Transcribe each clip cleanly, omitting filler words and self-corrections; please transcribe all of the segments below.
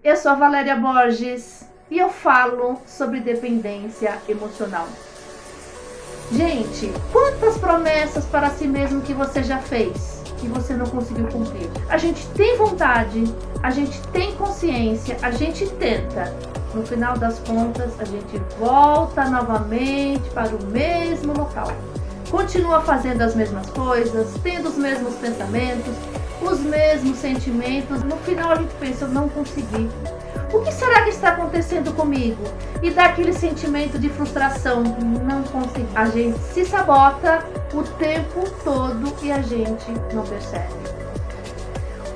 Eu sou a Valéria Borges e eu falo sobre dependência emocional. Gente, quantas promessas para si mesmo que você já fez e você não conseguiu cumprir? A gente tem vontade, a gente tem consciência, a gente tenta. No final das contas, a gente volta novamente para o mesmo local. Continua fazendo as mesmas coisas, tendo os mesmos pensamentos, os mesmos sentimentos. No final a gente pensa, eu não consegui. O que será que está acontecendo comigo? E dá aquele sentimento de frustração, não consegui. A gente se sabota o tempo todo e a gente não percebe.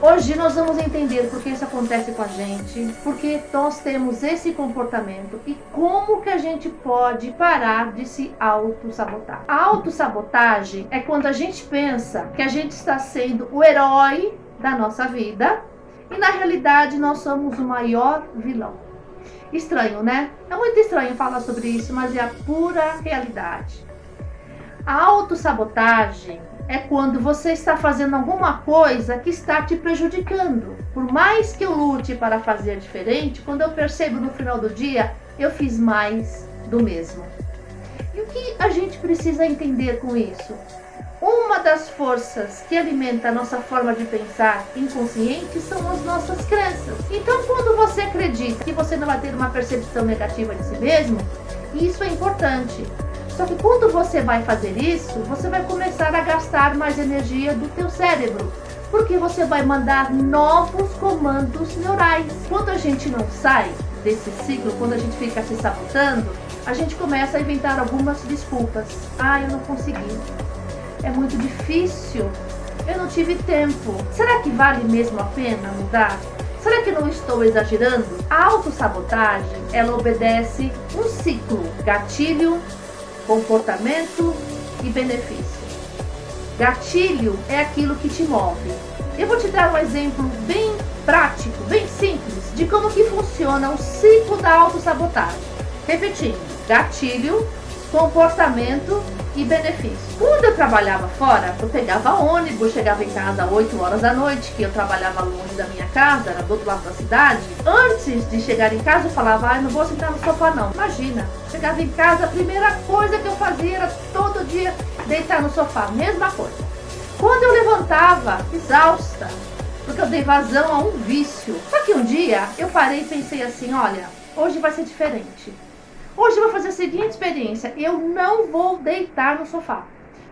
Hoje nós vamos entender por que isso acontece com a gente, porque nós temos esse comportamento e como que a gente pode parar de se auto-sabotar. A auto-sabotagem é quando a gente pensa que a gente está sendo o herói da nossa vida e na realidade nós somos o maior vilão. Estranho, né? É muito estranho falar sobre isso, mas é a pura realidade. A autossabotagem é quando você está fazendo alguma coisa que está te prejudicando. Por mais que eu lute para fazer diferente, quando eu percebo no final do dia, eu fiz mais do mesmo. E o que a gente precisa entender com isso? Uma das forças que alimenta a nossa forma de pensar inconsciente são as nossas crenças. Então, quando você acredita que você não vai ter uma percepção negativa de si mesmo, isso é importante. Só que quando você vai fazer isso, você vai começar a gastar mais energia do teu cérebro, porque você vai mandar novos comandos neurais. Quando a gente não sai desse ciclo, quando a gente fica se sabotando, a gente começa a inventar algumas desculpas. Eu não consegui. É muito difícil. Eu não tive tempo. Será que vale mesmo a pena mudar? Será que não estou exagerando? A autossabotagem, ela obedece um ciclo: gatilho, comportamento e benefício. Gatilho é aquilo que te move. Eu vou te dar um exemplo bem prático, bem simples, de como que funciona o ciclo da autossabotagem. Repetindo: gatilho, comportamento e benefício. Quando eu trabalhava fora, eu pegava ônibus, chegava em casa às 8 horas da noite, que eu trabalhava longe da minha casa, era do outro lado da cidade. Antes de chegar em casa, eu falava, não vou sentar no sofá não. Imagina, chegava em casa, a primeira coisa que eu fazia era todo dia deitar no sofá, mesma coisa. Quando eu levantava, exausta, porque eu dei vazão a um vício. Só que um dia, eu parei e pensei assim, olha, hoje vai ser diferente. Hoje eu vou fazer a seguinte experiência: eu não vou deitar no sofá.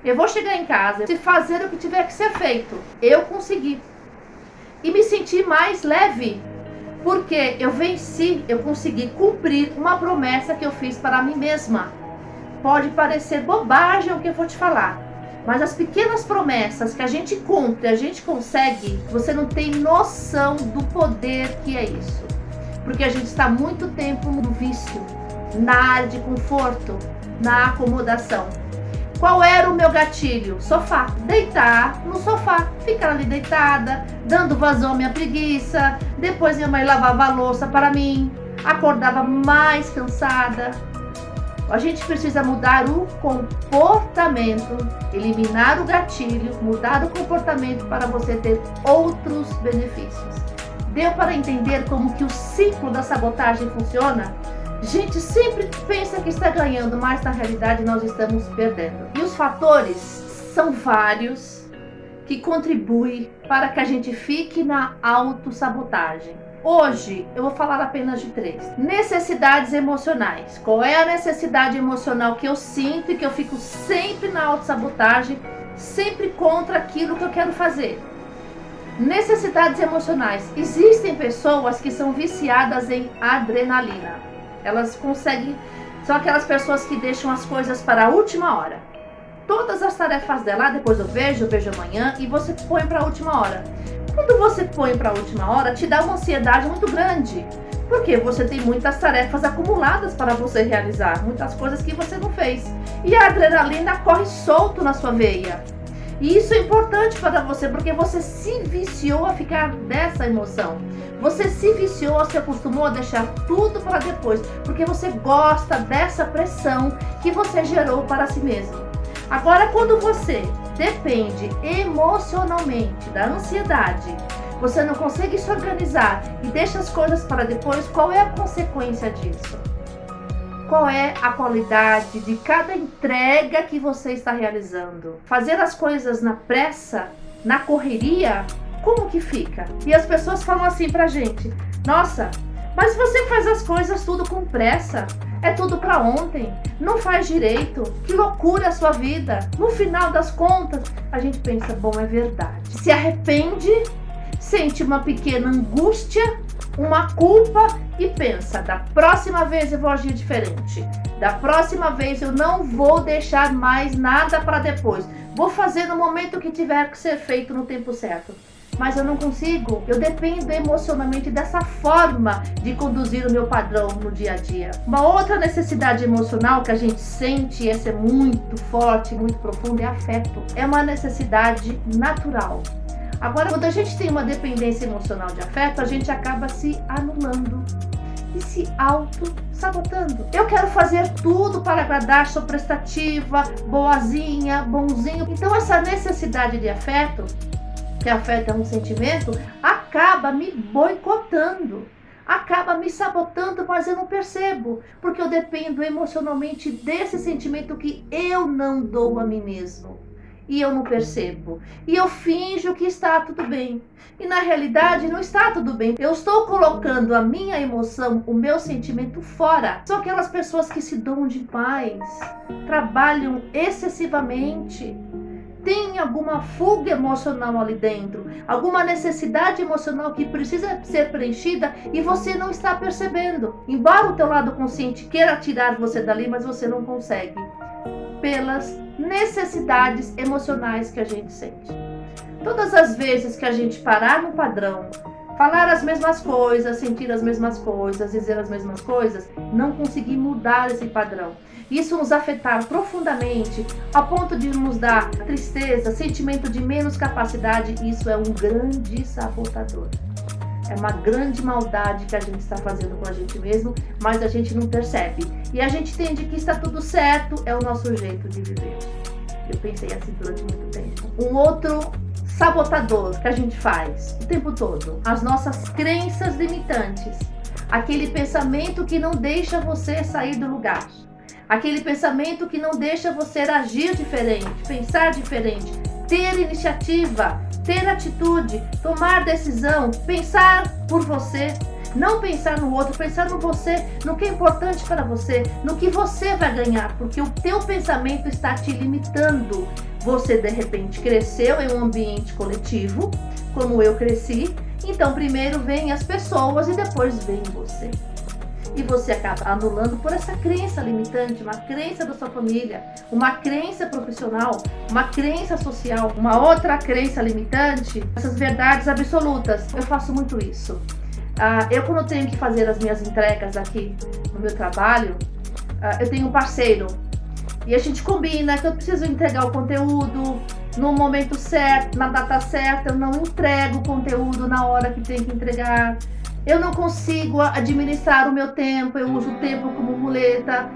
Eu vou chegar em casa e fazer o que tiver que ser feito. Eu consegui. E me senti mais leve. Porque eu venci, eu consegui cumprir uma promessa que eu fiz para mim mesma. Pode parecer bobagem o que eu vou te falar. Mas as pequenas promessas que a gente cumpre, a gente consegue, você não tem noção do poder que é isso. Porque a gente está muito tempo no vício, na área de conforto, na acomodação. Qual era o meu gatilho? Sofá. Deitar no sofá, ficar ali deitada, dando vazão à minha preguiça. Depois minha mãe lavava a louça para mim, acordava mais cansada. A gente precisa mudar o comportamento, eliminar o gatilho, mudar o comportamento para você ter outros benefícios. Deu para entender como que o ciclo da sabotagem funciona? Gente sempre pensa que está ganhando, mas na realidade nós estamos perdendo. E os fatores são vários que contribuem para que a gente fique na autossabotagem. Hoje eu vou falar apenas de 3. Necessidades emocionais. Qual é a necessidade emocional que eu sinto e que eu fico sempre na autossabotagem, sempre contra aquilo que eu quero fazer? Necessidades emocionais. Existem pessoas que são viciadas em adrenalina. Elas conseguem, são aquelas pessoas que deixam as coisas para a última hora. Todas as tarefas dela, depois eu vejo amanhã, e você põe para a última hora. Quando você põe para a última hora, te dá uma ansiedade muito grande. Porque você tem muitas tarefas acumuladas para você realizar, muitas coisas que você não fez. E a adrenalina corre solto na sua veia. E isso é importante para você, porque você se viciou a ficar dessa emoção. Você se viciou, se acostumou a deixar tudo para depois, porque você gosta dessa pressão que você gerou para si mesmo. Agora, quando você depende emocionalmente da ansiedade, você não consegue se organizar e deixa as coisas para depois, qual é a consequência disso? Qual é a qualidade de cada entrega que você está realizando? Fazer as coisas na pressa, na correria, como que fica? E as pessoas falam assim pra gente: nossa, mas você faz as coisas tudo com pressa, é tudo pra ontem, não faz direito, que loucura a sua vida. No final das contas, a gente pensa, bom, é verdade. Se arrepende, sente uma pequena angústia, uma culpa e pensa, da próxima vez eu vou agir diferente. Da próxima vez eu não vou deixar mais nada para depois. Vou fazer no momento que tiver que ser feito no tempo certo. Mas eu não consigo, eu dependo emocionalmente dessa forma de conduzir o meu padrão no dia a dia. Uma outra necessidade emocional que a gente sente, e essa é muito forte, muito profunda, é afeto. É uma necessidade natural. Agora, quando a gente tem uma dependência emocional de afeto, a gente acaba se anulando e se auto-sabotando. Eu quero fazer tudo para agradar, sou prestativa, boazinha, bonzinho. Então essa necessidade de afeto, que afeto é um sentimento, acaba me boicotando, acaba me sabotando, mas eu não percebo, porque eu dependo emocionalmente desse sentimento que eu não dou a mim mesmo. E eu não percebo. E eu finjo que está tudo bem. E na realidade não está tudo bem. Eu estou colocando a minha emoção, o meu sentimento fora. São aquelas pessoas que se dão demais, trabalham excessivamente, tem alguma fuga emocional ali dentro, alguma necessidade emocional que precisa ser preenchida e você não está percebendo. Embora o teu lado consciente queira tirar você dali, mas você não consegue. Pelas necessidades emocionais que a gente sente. Todas as vezes que a gente parar no padrão, falar as mesmas coisas, sentir as mesmas coisas, dizer as mesmas coisas, não conseguir mudar esse padrão. Isso nos afetar profundamente, a ponto de nos dar tristeza, sentimento de menos capacidade, isso é um grande sabotador. É uma grande maldade que a gente está fazendo com a gente mesmo, mas a gente não percebe. E a gente entende que está tudo certo, é o nosso jeito de viver. Eu pensei assim durante muito tempo. Um outro sabotador que a gente faz o tempo todo, as nossas crenças limitantes. Aquele pensamento que não deixa você sair do lugar. Aquele pensamento que não deixa você agir diferente, pensar diferente, ter iniciativa, ter atitude, tomar decisão, pensar por você, não pensar no outro, pensar no você, no que é importante para você, no que você vai ganhar, porque o teu pensamento está te limitando. Você de repente cresceu em um ambiente coletivo, como eu cresci, então primeiro vem as pessoas e depois vem você. E você acaba anulando por essa crença limitante, uma crença da sua família, uma crença profissional, uma crença social, uma outra crença limitante, essas verdades absolutas. Eu faço muito isso. Eu quando tenho que fazer as minhas entregas aqui no meu trabalho, eu tenho um parceiro e a gente combina que eu preciso entregar o conteúdo no momento certo, na data certa. Eu não entrego o conteúdo na hora que tem que entregar. Eu não consigo administrar o meu tempo, eu uso o tempo como muleta.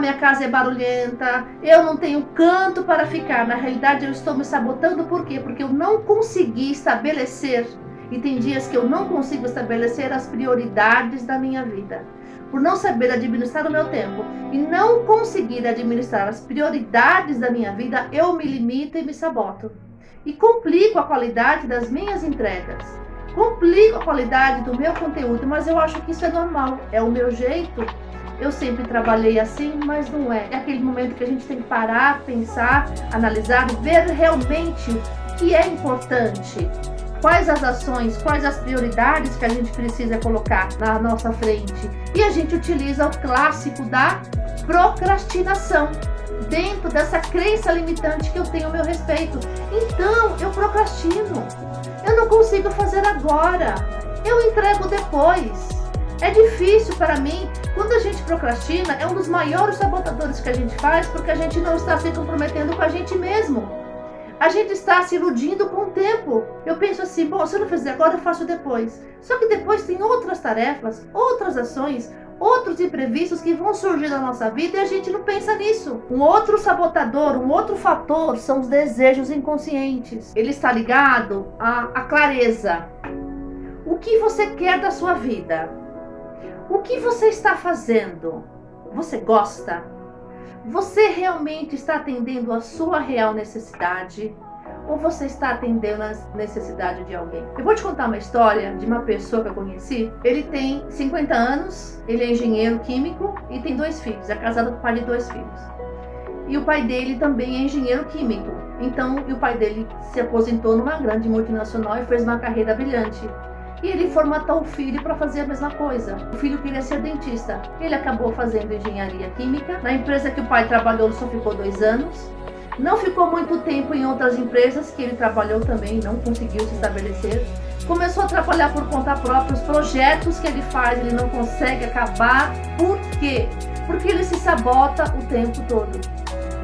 Minha casa é barulhenta, eu não tenho canto para ficar. Na realidade, eu estou me sabotando, por quê? Porque eu não consegui estabelecer, e tem dias que eu não consigo estabelecer as prioridades da minha vida. Por não saber administrar o meu tempo e não conseguir administrar as prioridades da minha vida, eu me limito e me saboto. E complico a qualidade das minhas entregas. Complico a qualidade do meu conteúdo, mas eu acho que isso é normal, é o meu jeito. Eu sempre trabalhei assim, mas não é. É aquele momento que a gente tem que parar, pensar, analisar, ver realmente o que é importante. Quais as ações, quais as prioridades que a gente precisa colocar na nossa frente. E a gente utiliza o clássico da procrastinação, dentro dessa crença limitante que eu tenho ao meu respeito. Então, eu procrastino. Eu não consigo fazer agora. Eu entrego depois. É difícil para mim. Quando a gente procrastina, é um dos maiores sabotadores que a gente faz, porque a gente não está se comprometendo com a gente mesmo. A gente está se iludindo com o tempo. Eu penso assim, bom, se eu não fizer agora, eu faço depois. Só que depois tem outras tarefas, outras ações, outros imprevistos que vão surgir na nossa vida e a gente não pensa nisso. Um outro sabotador, um outro fator são os desejos inconscientes. Ele está ligado à clareza. que você quer da sua vida? O que você está fazendo? Você gosta? Você realmente está atendendo a sua real necessidade? Ou você está atendendo a necessidade de alguém? Eu vou te contar uma história de uma pessoa que eu conheci. Ele tem 50 anos, ele é engenheiro químico e tem 2 filhos. É casado com o pai de 2 filhos. E o pai dele também é engenheiro químico. Então, o pai dele se aposentou numa grande multinacional e fez uma carreira brilhante. E ele formatou o filho para fazer a mesma coisa. O filho queria ser dentista. Ele acabou fazendo engenharia química. Na empresa que o pai trabalhou, ele só ficou 2 anos. Não ficou muito tempo em outras empresas que ele trabalhou também, não conseguiu se estabelecer. Começou a trabalhar por conta própria. Os projetos que ele faz, ele não consegue acabar. Por quê? Porque ele se sabota o tempo todo.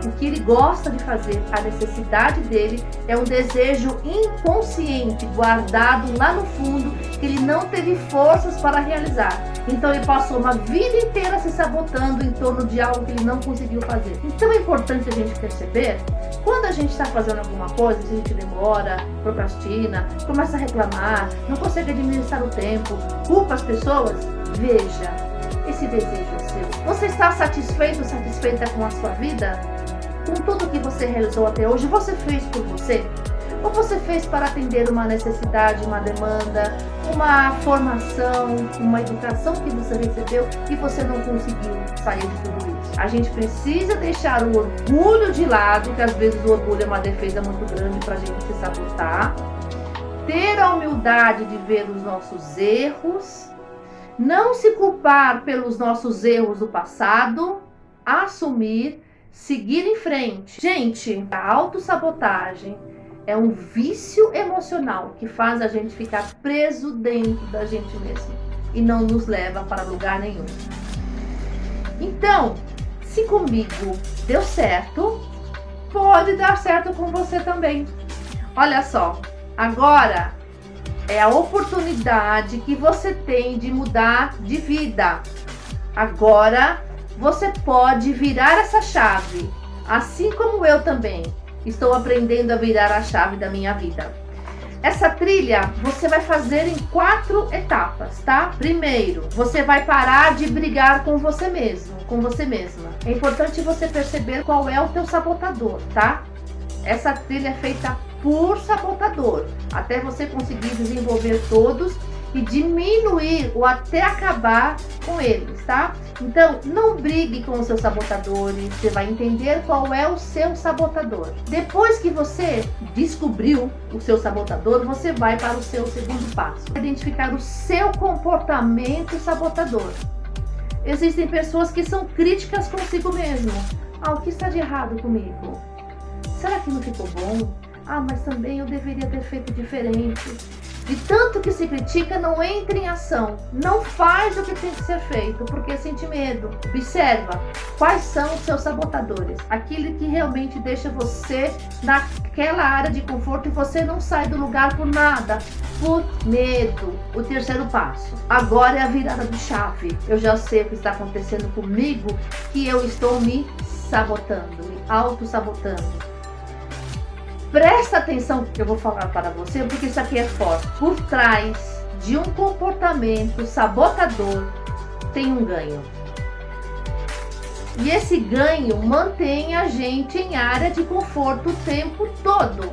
O que ele gosta de fazer, a necessidade dele, é um desejo inconsciente, guardado lá no fundo, que ele não teve forças para realizar. Então ele passou uma vida inteira se sabotando em torno de algo que ele não conseguiu fazer. Então é importante a gente perceber, quando a gente está fazendo alguma coisa, se a gente demora, procrastina, começa a reclamar, não consegue administrar o tempo, culpa as pessoas, veja, esse desejo é seu. Você está satisfeito, satisfeita com a sua vida? Com tudo que você realizou até hoje, você fez por você? Ou você fez para atender uma necessidade, uma demanda, uma formação, uma educação que você recebeu e você não conseguiu sair de tudo isso? A gente precisa deixar o orgulho de lado, que às vezes o orgulho é uma defesa muito grande para a gente se sabotar. Ter a humildade de ver os nossos erros, não se culpar pelos nossos erros do passado, assumir, seguir em frente. Gente, a autossabotagem é um vício emocional que faz a gente ficar preso dentro da gente mesmo e não nos leva para lugar nenhum. Então, se comigo deu certo, pode dar certo com você também. Olha só, agora é a oportunidade que você tem de mudar de vida. Agora você pode virar essa chave, assim como eu também estou aprendendo a virar a chave da minha vida. Essa trilha você vai fazer em 4 etapas, tá? Primeiro, você vai parar de brigar com você mesmo, com você mesma. É importante você perceber qual é o teu sabotador, tá? Essa trilha é feita por sabotador, até você conseguir desenvolver todos e diminuir ou até acabar com eles, tá? Então, não brigue com os seus sabotadores, você vai entender qual é o seu sabotador. Depois que você descobriu o seu sabotador, você vai para o seu segundo passo. Identificar o seu comportamento sabotador. Existem pessoas que são críticas consigo mesmo. Ah, o que está de errado comigo? Será que não ficou bom? Ah, mas também eu deveria ter feito diferente. De tanto que se critica, não entra em ação, não faz o que tem que ser feito, porque sente medo. Observa quais são os seus sabotadores, aquilo que realmente deixa você naquela área de conforto e você não sai do lugar por nada, por medo. O terceiro passo, agora é a virada de chave. Eu já sei o que está acontecendo comigo, que eu estou me sabotando, me auto-sabotando. Presta atenção no que eu vou falar para você, porque isso aqui é forte. Por trás de um comportamento sabotador tem um ganho. E esse ganho mantém a gente em área de conforto o tempo todo.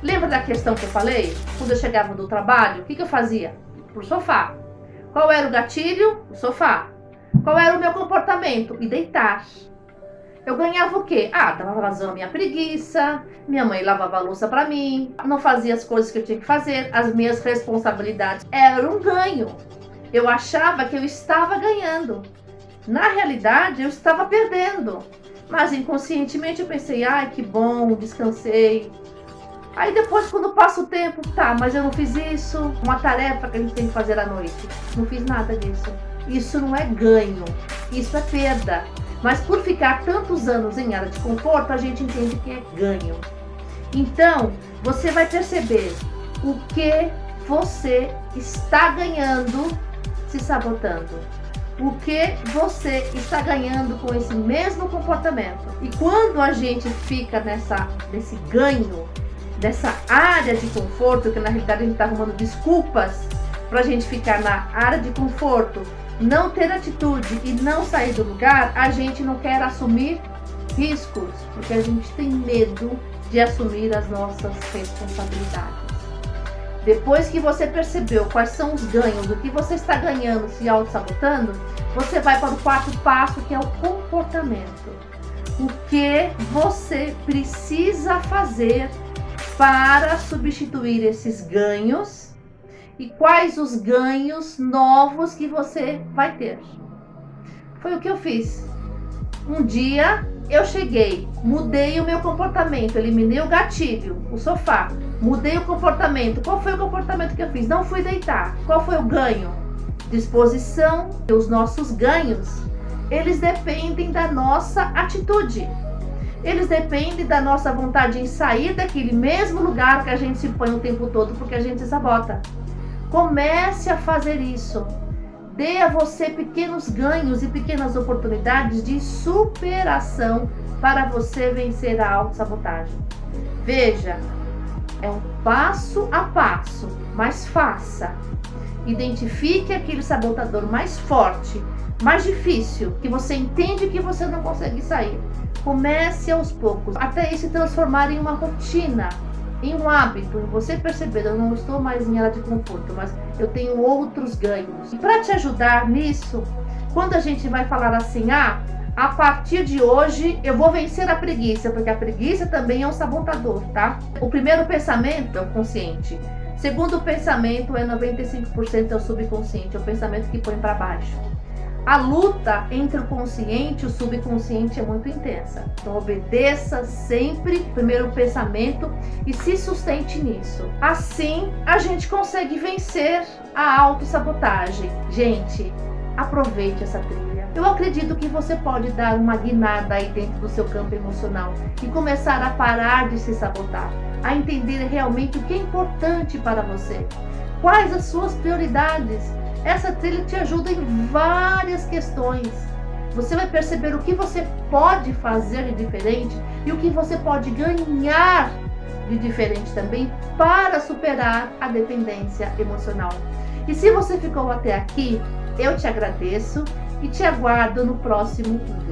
Lembra da questão que eu falei? Quando eu chegava do trabalho, o que eu fazia? Pro sofá. Qual era o gatilho? O sofá. Qual era o meu comportamento? Me deitar. Eu ganhava o quê? Ah, dava vazão à minha preguiça, minha mãe lavava a louça pra mim, não fazia as coisas que eu tinha que fazer, as minhas responsabilidades eram um ganho. Eu achava que eu estava ganhando. Na realidade, eu estava perdendo. Mas inconscientemente eu pensei, ai, que bom, descansei. Aí depois, quando passa o tempo, tá, mas eu não fiz isso, uma tarefa que a gente tem que fazer à noite. Não fiz nada disso. Isso não é ganho, isso é perda. Mas por ficar tantos anos em área de conforto, a gente entende que é ganho. Então, você vai perceber o que você está ganhando se sabotando. O que você está ganhando com esse mesmo comportamento. E quando a gente fica nesse ganho, nessa área de conforto, que na realidade a gente está arrumando desculpas para a gente ficar na área de conforto, não ter atitude e não sair do lugar, a gente não quer assumir riscos, porque a gente tem medo de assumir as nossas responsabilidades. Depois que você percebeu quais são os ganhos, o que você está ganhando se auto-sabotando, você vai para o quarto passo, que é o comportamento. O que você precisa fazer para substituir esses ganhos e quais os ganhos novos que você vai ter. Foi o que eu fiz. Um dia eu cheguei, mudei o meu comportamento, eliminei o gatilho, o sofá, mudei o comportamento. Qual foi o comportamento que eu fiz? Não fui deitar. Qual foi o ganho? Disposição. Os nossos ganhos, eles dependem da nossa atitude. Eles dependem da nossa vontade em sair daquele mesmo lugar que a gente se põe o tempo todo porque a gente sabota. Comece a fazer isso. Dê a você pequenos ganhos e pequenas oportunidades de superação para você vencer a autossabotagem. Veja, é um passo a passo, mas faça. Identifique aquele sabotador mais forte, mais difícil, que você entende que você não consegue sair. Comece aos poucos, até ele se transformar em uma rotina, em um hábito, em você perceber, eu não estou mais em área de conforto, mas eu tenho outros ganhos. E para te ajudar nisso, quando a gente vai falar assim, a partir de hoje eu vou vencer a preguiça, porque a preguiça também é um sabotador, tá? O primeiro pensamento é o consciente. Segundo pensamento é 95% é o subconsciente, é o pensamento que põe para baixo. A luta entre o consciente e o subconsciente é muito intensa. Então obedeça sempre o primeiro pensamento e se sustente nisso. Assim a gente consegue vencer a autossabotagem. Gente, aproveite essa trilha. Eu acredito que você pode dar uma guinada aí dentro do seu campo emocional e começar a parar de se sabotar, a entender realmente o que é importante para você. Quais as suas prioridades? Essa trilha te ajuda em várias questões. Você vai perceber o que você pode fazer de diferente e o que você pode ganhar de diferente também para superar a dependência emocional. E se você ficou até aqui, eu te agradeço e te aguardo no próximo vídeo.